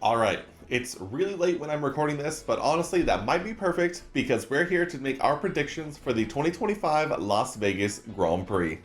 Alright, it's really late when I'm recording this, but honestly, that might be perfect because we're here to make our predictions for the 2025 Las Vegas Grand Prix.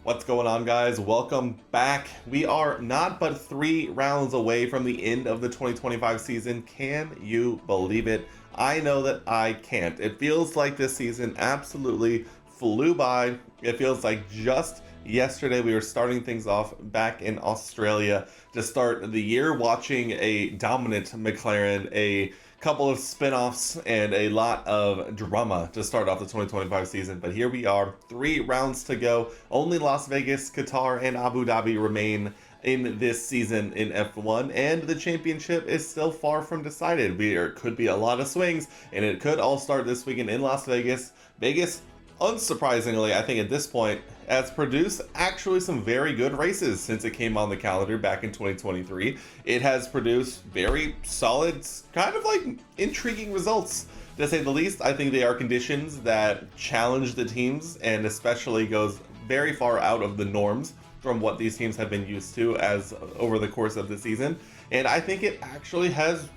What's going on, guys? Welcome back. We are not but 3 rounds away from the end of the 2025 season. Can you believe it? I know that I can't. It feels like this season absolutely flew by. It feels like just yesterday we were starting things off back in Australia to start the year, watching a dominant McLaren, a couple of spin-offs, and a lot of drama to start off the 2025 season. But here we are, 3 rounds to go. Only Las Vegas, Qatar, and Abu Dhabi remain in this season in F1, and the championship is still far from decided. There could be a lot of swings, and it could all start this weekend in Las Vegas. Vegas, unsurprisingly, I think at this point, has produced actually some very good races since it came on the calendar back in 2023. It has produced very solid, kind of like intriguing results, to say the least. I think they are conditions that challenge the teams and especially goes very far out of the norms from what these teams have been used to as over the course of the season. And I think it actually has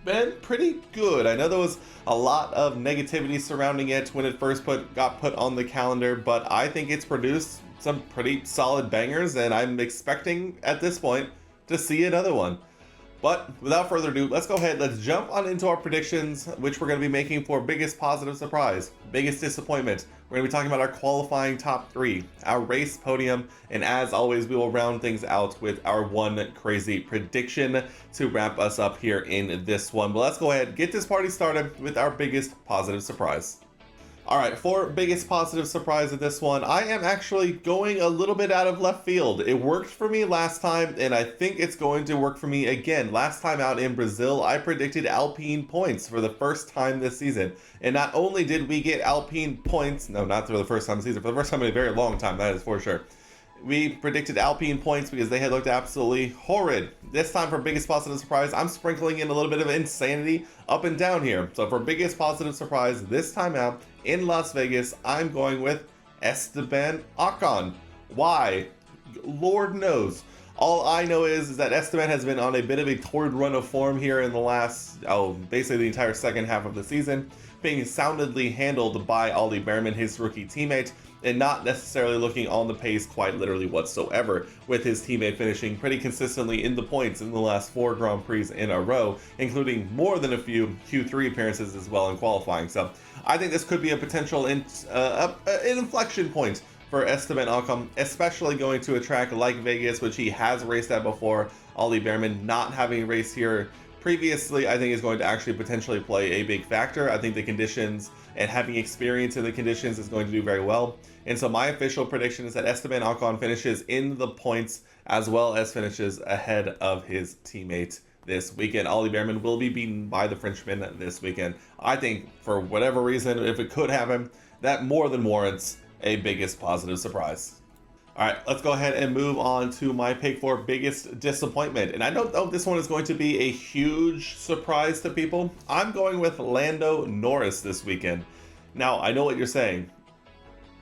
been pretty good. I know there was a lot of negativity surrounding it when it first got put on the calendar, but I think it's produced some pretty solid bangers, and I'm expecting at this point to see another one. But without further ado, let's go ahead, let's jump on into our predictions, which we're going to be making for biggest positive surprise, biggest disappointment. We're going to be talking about our qualifying top 3, our race podium, and as always, we will round things out with our one crazy prediction to wrap us up here in this one. But let's go ahead, get this party started with our biggest positive surprise. Alright, for biggest positive surprise of this one, I am actually going a little bit out of left field. It worked for me last time, and I think it's going to work for me again. Last time out in Brazil, I predicted Alpine points for the first time this season. And not only did we get Alpine points, no, not for the first time this season, for the first time in a very long time, that is for sure. We predicted Alpine points because they had looked absolutely horrid. This time for biggest positive surprise, I'm sprinkling in a little bit of insanity up and down here. So for biggest positive surprise this time out in Las Vegas, I'm going with Esteban Ocon. Why? Lord knows. All I know is that Esteban has been on a bit of a torrid run of form here in the last, basically the entire second half of the season, being soundly handled by Ollie Behrman, his rookie teammate, and not necessarily looking on the pace quite literally whatsoever, with his teammate finishing pretty consistently in the points in the last 4 Grand Prix in a row, including more than a few Q3 appearances as well in qualifying. So I think this could be a potential an inflection point for Esteban Ocon, especially going to a track like Vegas, which he has raced at before. Ollie Behrman not having raced here previously, I think is going to actually potentially play a big factor. I think the conditions and having experience in the conditions is going to do very well. And so my official prediction is that Esteban Ocon finishes in the points as well as finishes ahead of his teammate this weekend. Ollie Behrman will be beaten by the Frenchman this weekend. I think for whatever reason, if it could happen, that more than warrants a biggest positive surprise. Alright, let's go ahead and move on to my pick for biggest disappointment. And I don't know if this one is going to be a huge surprise to people. I'm going with Lando Norris this weekend. Now, I know what you're saying.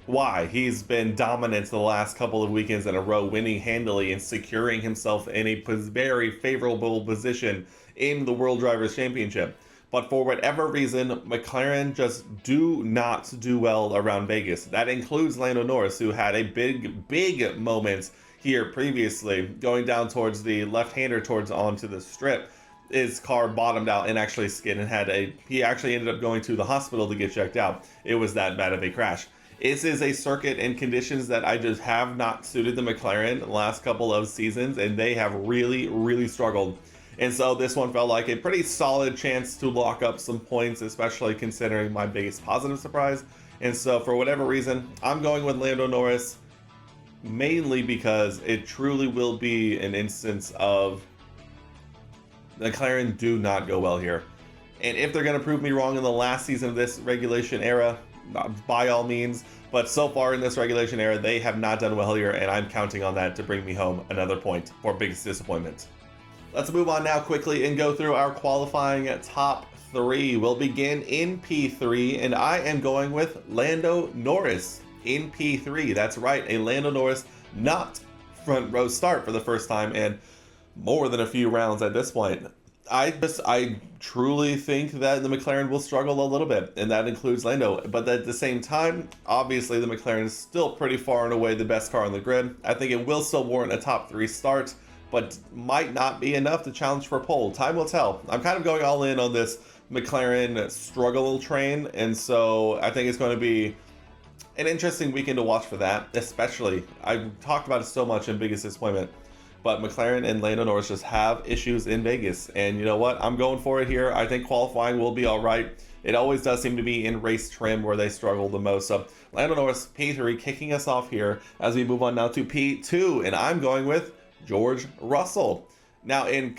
Why? He's been dominant the last couple of weekends in a row, winning handily and securing himself in a very favorable position in the World Drivers' Championship. But for whatever reason, McLaren just do not do well around Vegas. That includes Lando Norris, who had a big moment here previously, going down towards the left-hander towards onto the strip. His car bottomed out and actually skid and he actually ended up going to the hospital to get checked out. It was that bad of a crash. This is a circuit and conditions that I just have not suited the McLaren the last couple of seasons, and they have really struggled. And so this one felt like a pretty solid chance to lock up some points, especially considering my biggest positive surprise. And so for whatever reason, I'm going with Lando Norris, mainly because it truly will be an instance of the McLaren do not go well here. And if they're going to prove me wrong in the last season of this regulation era, by all means, but so far in this regulation era, they have not done well here, and I'm counting on that to bring me home another point for biggest disappointment. Let's move on now quickly and go through our qualifying top 3. We'll begin in P3, and I am going with Lando Norris in P3. That's right, a Lando Norris not front row start for the first time in more than a few rounds at this point. I truly think that the McLaren will struggle a little bit, and that includes Lando. But at the same time, obviously the McLaren is still pretty far and away the best car on the grid. I think it will still warrant a top 3 start, but might not be enough to challenge for pole. Time will tell. I'm kind of going all in on this McLaren struggle train, and so I think it's going to be an interesting weekend to watch for that. Especially, I've talked about it so much in Biggest Disappointment, but McLaren and Lando Norris just have issues in Vegas. And you know what? I'm going for it here. I think qualifying will be all right. It always does seem to be in race trim where they struggle the most. So Lando Norris, P3, kicking us off here as we move on now to P2. And I'm going with George Russell. Now, in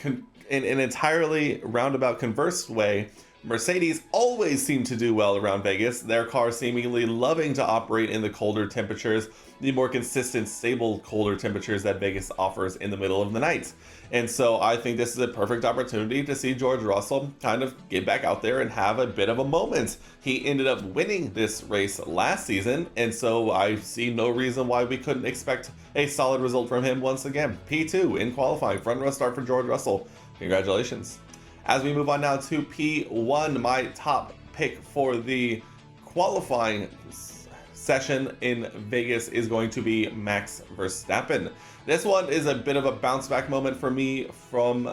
an entirely roundabout converse way, Mercedes always seem to do well around Vegas, their car seemingly loving to operate in the colder temperatures, the more consistent, stable, colder temperatures that Vegas offers in the middle of the night. And so I think this is a perfect opportunity to see George Russell kind of get back out there and have a bit of a moment. He ended up winning this race last season, and so I see no reason why we couldn't expect a solid result from him once again. P2 in qualifying, front row start for George Russell. Congratulations. As we move on now to P1, my top pick for the qualifying session in Vegas is going to be Max Verstappen. This one is a bit of a bounce back moment for me from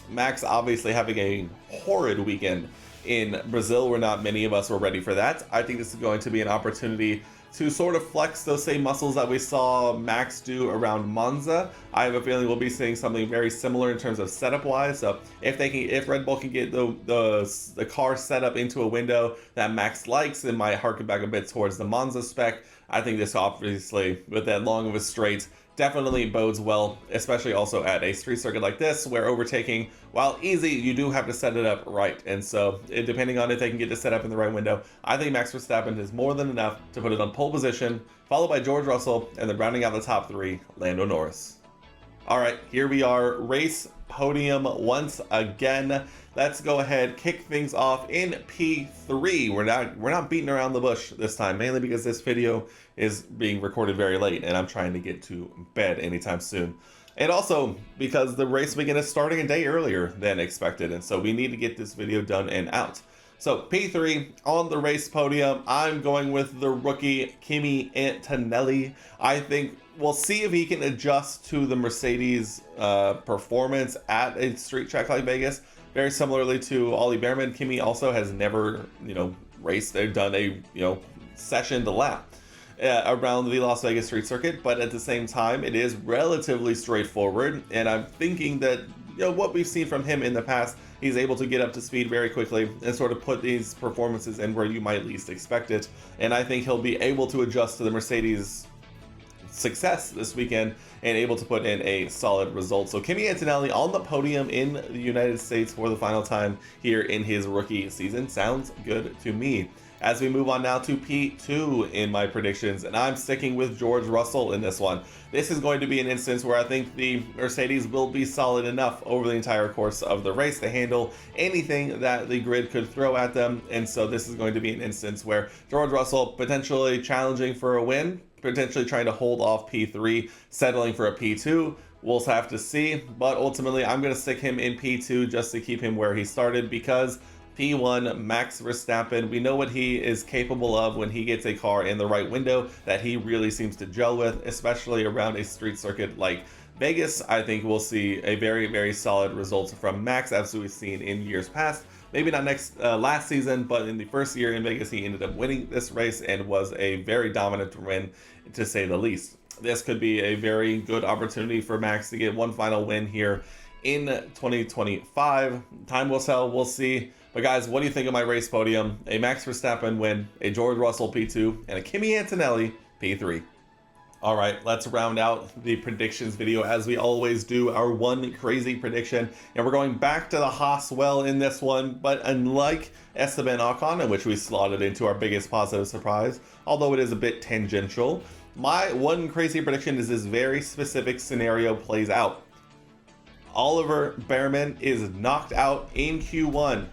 Max obviously having a horrid weekend in Brazil where not many of us were ready for that. I think this is going to be an opportunity to sort of flex those same muscles that we saw Max do around Monza. I have a feeling we'll be seeing something very similar in terms of setup wise. So if Red Bull can get the car set up into a window that Max likes, it might harken back a bit towards the Monza spec. I think this obviously, with that long of a straight, definitely bodes well, especially also at a street circuit like this where overtaking, while easy, you do have to set it up right. And so depending on if they can get this set up in the right window, I think Max Verstappen is more than enough to put it on pole position, followed by George Russell, and then rounding out the top 3, Lando Norris. All right, here we are, race podium once again. Let's go ahead, kick things off in P3. We're not beating around the bush this time, mainly because this video is being recorded very late and I'm trying to get to bed anytime soon. And also because the race weekend is starting a day earlier than expected, and so we need to get this video done and out. So P3 on the race podium, I'm going with the rookie Kimi Antonelli. I think we'll see if he can adjust to the Mercedes performance at a street track like Vegas. Very similarly to Ollie Behrman, Kimi also has never, raced. They've done a, session to lap around the Las Vegas street circuit, but at the same time, it is relatively straightforward. And I'm thinking that, what we've seen from him in the past, he's able to get up to speed very quickly and sort of put these performances in where you might least expect it. And I think he'll be able to adjust to the Mercedes success this weekend and able to put in a solid result. So Kimi Antonelli on the podium in the United States for the final time here in his rookie season. Sounds good to me. As we move on now to P2 in my predictions, and I'm sticking with George Russell in this one. This is going to be an instance where I think the Mercedes will be solid enough over the entire course of the race to handle anything that the grid could throw at them. And so this is going to be an instance where George Russell potentially challenging for a win, potentially trying to hold off P3, settling for a P2. We'll have to see, but ultimately I'm going to stick him in P2 just to keep him where he started, because P1, Max Verstappen, we know what he is capable of when he gets a car in the right window that he really seems to gel with, especially around a street circuit like Vegas. I think we'll see a very, very solid result from Max, as we've seen in years past. Maybe not last season, but in the first year in Vegas, he ended up winning this race and was a very dominant win, to say the least. This could be a very good opportunity for Max to get one final win here in 2025. Time will tell, we'll see. But guys, what do you think of my race podium? A Max Verstappen win, a George Russell P2, and a Kimi Antonelli P3. All right, let's round out the predictions video as we always do, our one crazy prediction. And we're going back to the Haas well in this one, but unlike Esteban Ocon, in which we slotted into our biggest positive surprise, although it is a bit tangential, my one crazy prediction is this very specific scenario plays out. Oliver Behrman is knocked out in Q1.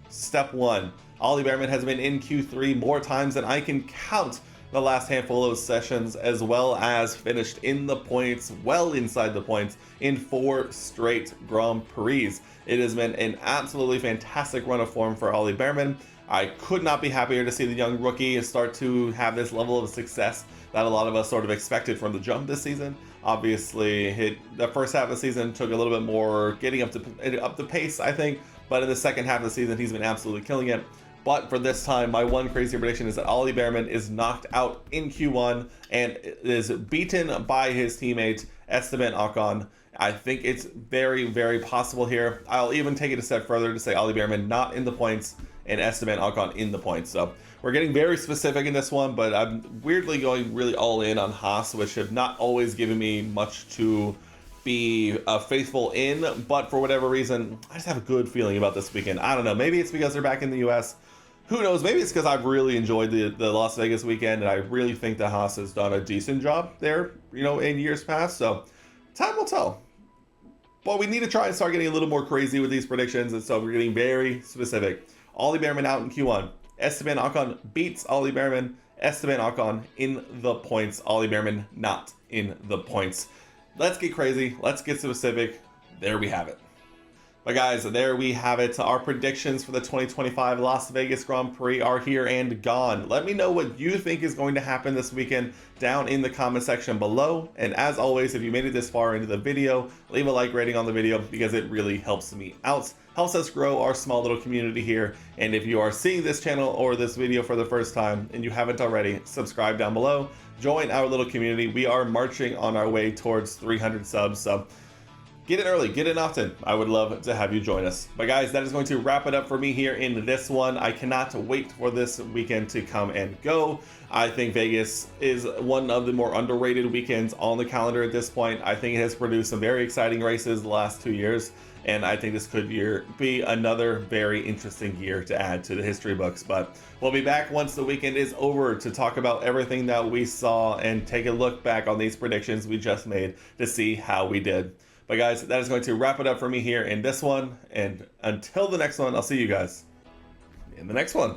Step 1. Ollie Behrman has been in Q3 more times than I can count the last handful of sessions, as well as finished in the points, well inside the points, in 4 straight Grand Prix. It has been an absolutely fantastic run of form for Ollie Bearman. I could not be happier to see the young rookie start to have this level of success that a lot of us sort of expected from the jump this season. Obviously, the first half of the season took a little bit more getting up to pace, I think, but in the second half of the season, he's been absolutely killing it. But for this time, my one crazy prediction is that Ollie Bearman is knocked out in Q1 and is beaten by his teammate Esteban Ocon. I think it's very, very possible here. I'll even take it a step further to say Ollie Bearman not in the points and Esteban Ocon in the points. So we're getting very specific in this one, but I'm weirdly going really all in on Haas, which have not always given me much to be faithful in, but for whatever reason, I just have a good feeling about this weekend. I don't know, maybe it's because they're back in the US. Who knows? Maybe it's because I've really enjoyed the Las Vegas weekend, and I really think that Haas has done a decent job there, in years past. So time will tell. But we need to try and start getting a little more crazy with these predictions, and so we're getting very specific. Ollie Bearman out in Q1. Esteban Ocon beats Ollie Bearman. Esteban Ocon in the points. Ollie Bearman not in the points. Let's get crazy. Let's get specific. There we have it. But guys, there we have it. Our predictions for the 2025 Las Vegas Grand Prix are here and gone. Let me know what you think is going to happen this weekend down in the comment section below. And as always, if you made it this far into the video, leave a like rating on the video because it really helps me out. Helps us grow our small little community here. And if you are seeing this channel or this video for the first time and you haven't already, subscribe down below. Join our little community. We are marching on our way towards 300 subs. So get in early, get in often. I would love to have you join us. But guys, that is going to wrap it up for me here in this one. I cannot wait for this weekend to come and go. I think Vegas is one of the more underrated weekends on the calendar at this point. I think it has produced some very exciting races the last 2 years, and I think this could be another very interesting year to add to the history books. But we'll be back once the weekend is over to talk about everything that we saw and take a look back on these predictions we just made to see how we did. But guys, that is going to wrap it up for me here in this one. And until the next one, I'll see you guys in the next one.